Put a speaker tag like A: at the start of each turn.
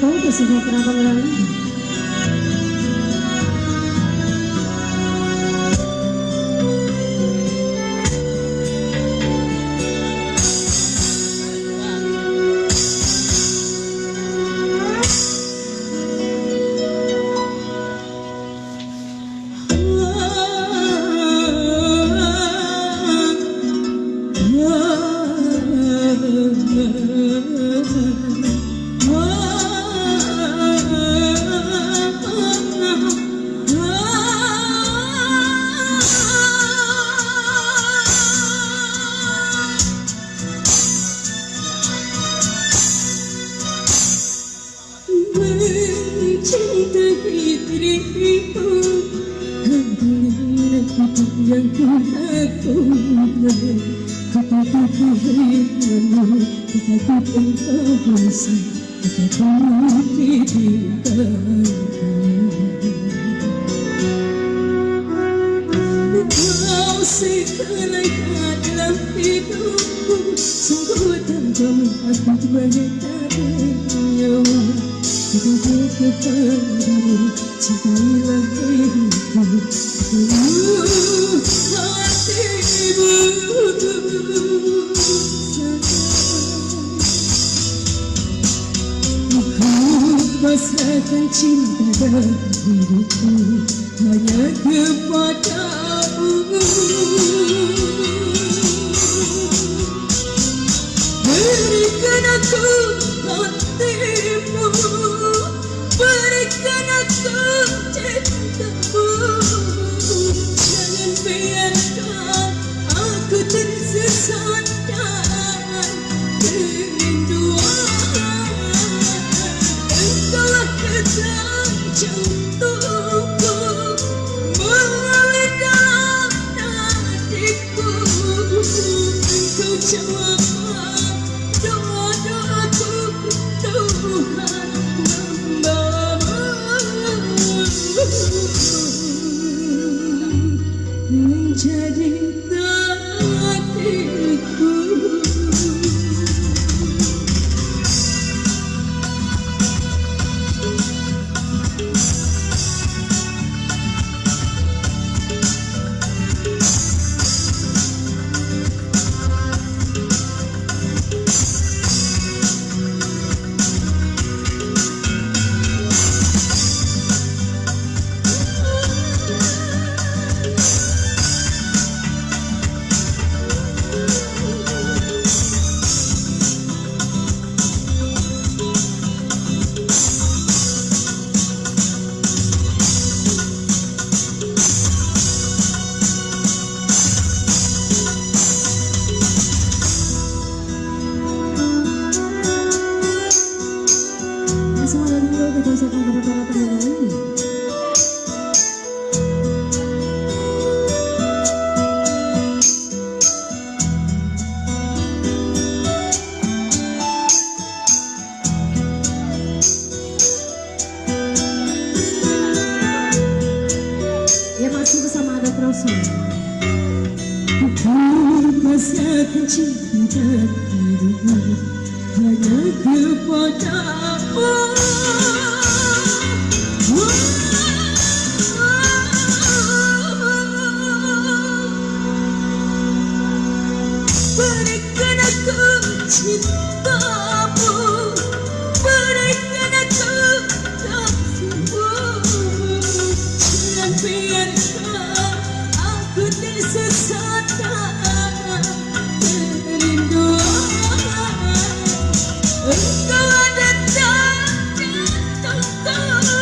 A: kau bersama penambang lain. Yang ku lakukan, kataku hinamu, kataku engkau bosan, kataku ditinggalkan. Kau sekelanya dalam hidupku, sungguh tanpa aku menyadarinya. Hidupku kepadamu, cintailah hidupku. Pasrahkan cinta dan hidupku hanya kepadamu. Berikan aku hatimu, berikan aku cintamu. Jangan biarkan aku tersesat dalam kerinduan. Engkaulah kejam jantungku, mengalir dalam nadiku. Engkau jawablah doa-doaku, Tuhan hambamu. Menjadi hatiku. Ya masih bersama ada Kroso. Masihkan cinta dirimu hanya kepadamu. Berikan aku cintamu, berikan aku kasihmu. Jangan biarkan aku tersesat dalam kerinduan. Engkau ada dalam jantungku,